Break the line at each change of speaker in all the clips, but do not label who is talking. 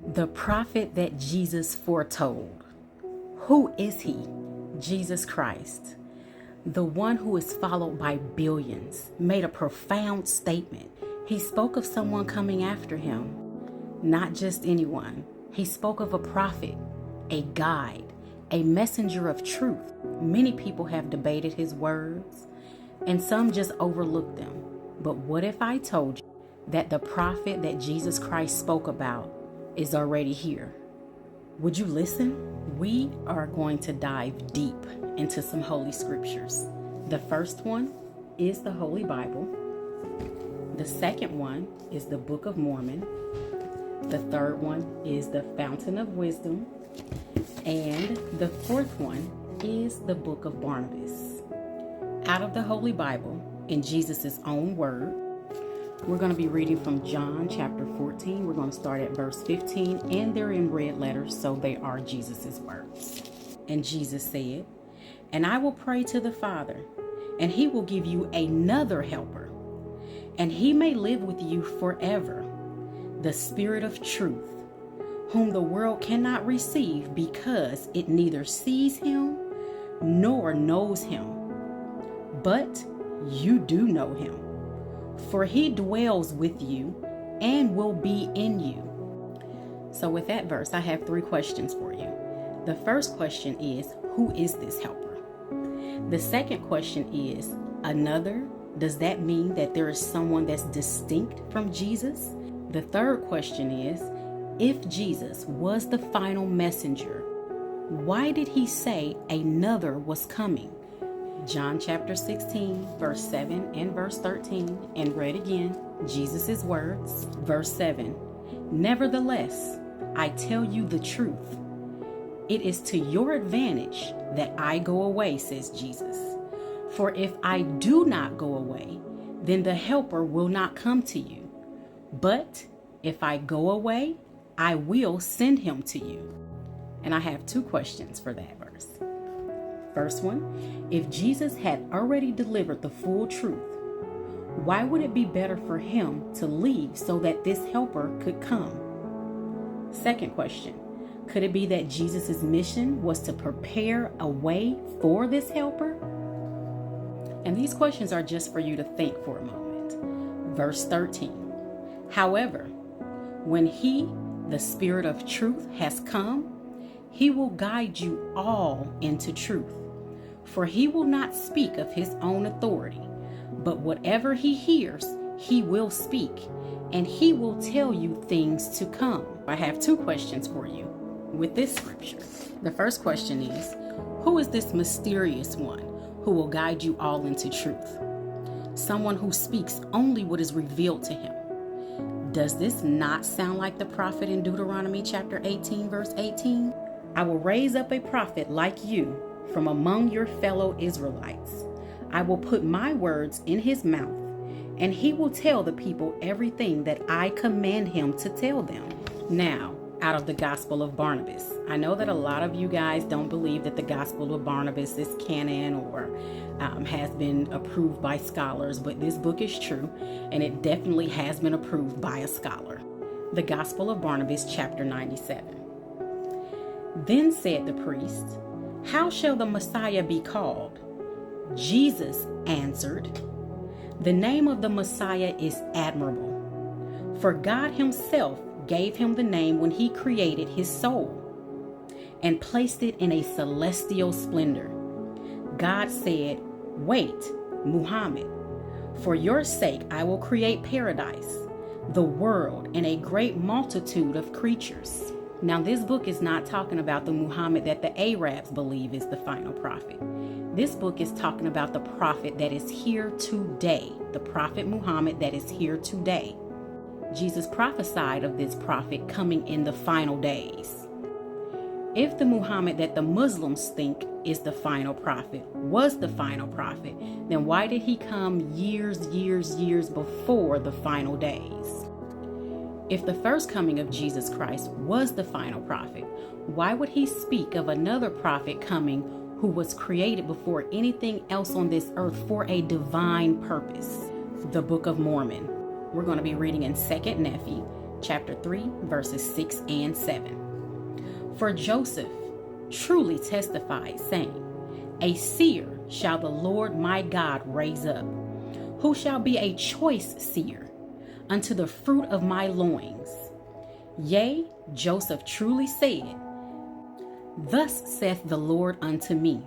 The prophet that Jesus foretold. Who is he? Jesus Christ, the one who is followed by billions, made a profound statement. He spoke of someone coming after him, not just anyone. He spoke of a prophet, a guide, a messenger of truth. Many people have debated his words, and some just overlooked them. But what if I told you that the prophet that Jesus Christ spoke about is already here? Would you listen? We are going to dive deep into some holy scriptures. The first one is the Holy Bible. The second one is the Book of Mormon. The third one is the Fountain of Wisdom. And the fourth one is the Book of Barnabas. Out of the Holy Bible, in Jesus' own word, we're going to be reading from John chapter 14. We're going to start at verse 15, and they're in red letters, so they are Jesus' words. And Jesus said, "And I will pray to the Father, and he will give you another helper, and he may live with you forever, the Spirit of truth, whom the world cannot receive because it neither sees him nor knows him. But you do know him, for he dwells with you and will be in you." So with that verse, I have 3 questions for you. The first question is, who is this helper? The second question is, another? Does that mean that there is someone that's distinct from Jesus? The third question is, if Jesus was the final messenger, why did he say another was coming? John chapter 16, verse 7 and verse 13, and read again, Jesus' words. Verse 7, "Nevertheless, I tell you the truth. It is to your advantage that I go away, says Jesus. For if I do not go away, then the Helper will not come to you. But if I go away, I will send him to you." And I have 2 questions for that verse. First one, if Jesus had already delivered the full truth, why would it be better for him to leave so that this helper could come? Second question, could it be that Jesus' mission was to prepare a way for this helper? And these questions are just for you to think for a moment. Verse 13, "However, when he, the Spirit of truth, has come, he will guide you all into truth. For he will not speak of his own authority, but whatever he hears, he will speak, and he will tell you things to come." I have 2 questions for you with this scripture. The first question is, who is this mysterious one who will guide you all into truth? Someone who speaks only what is revealed to him. Does this not sound like the prophet in Deuteronomy chapter 18, verse 18? "I will raise up a prophet like you from among your fellow Israelites. I will put my words in his mouth, and he will tell the people everything that I command him to tell them." Now, out of the Gospel of Barnabas. I know that a lot of you guys don't believe that the Gospel of Barnabas is canon or has been approved by scholars, but this book is true, and it definitely has been approved by a scholar. The Gospel of Barnabas, chapter 97. "Then said the priest, 'How shall the Messiah be called?' Jesus answered, 'The name of the Messiah is admirable, for God himself gave him the name when he created his soul and placed it in a celestial splendor. God said, "Wait, Muhammad, for your sake I will create paradise, the world, and a great multitude of creatures." Now, this book is not talking about the Muhammad that the Arabs believe is the final prophet. This book is talking about the prophet that is here today, the prophet Muhammad that is here today. Jesus prophesied of this prophet coming in the final days. If the Muhammad that the Muslims think is the final prophet was the final prophet, then why did he come years before the final days? If the first coming of Jesus Christ was the final prophet, why would he speak of another prophet coming who was created before anything else on this earth for a divine purpose? The Book of Mormon. We're going to be reading in 2 Nephi, chapter 3, verses 6 and 7. For Joseph truly testified, saying, a seer shall the Lord my God raise up, who shall be a choice seer unto the fruit of my loins. Yea, Joseph truly said, thus saith the Lord unto me,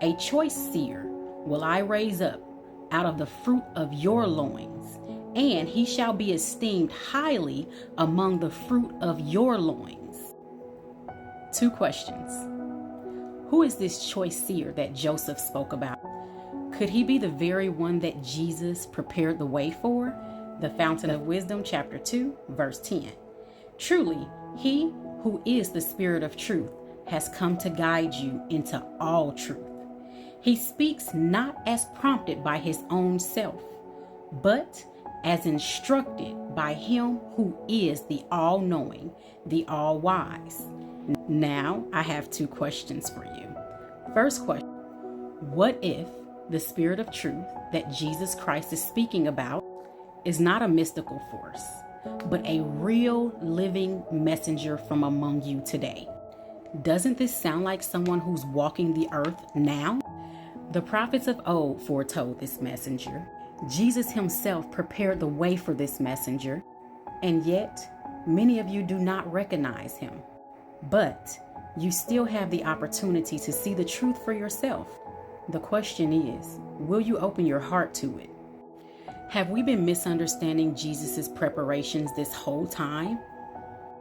a choice seer will I raise up out of the fruit of your loins, and he shall be esteemed highly among the fruit of your loins. 2 questions. Who is this choice seer that Joseph spoke about? Could he be the very one that Jesus prepared the way for? The Fountain of Wisdom, chapter 2, verse 10. Truly, he who is the Spirit of truth has come to guide you into all truth. He speaks not as prompted by his own self, but as instructed by him who is the all-knowing, the all-wise. Now, I have 2 questions for you. First question, what if the Spirit of truth that Jesus Christ is speaking about is not a mystical force, but a real living messenger from among you today? Doesn't this sound like someone who's walking the earth now? The prophets of old foretold this messenger. Jesus himself prepared the way for this messenger, and yet many of you do not recognize him. But you still have the opportunity to see the truth for yourself. The question is, will you open your heart to it? Have we been misunderstanding Jesus' preparations this whole time?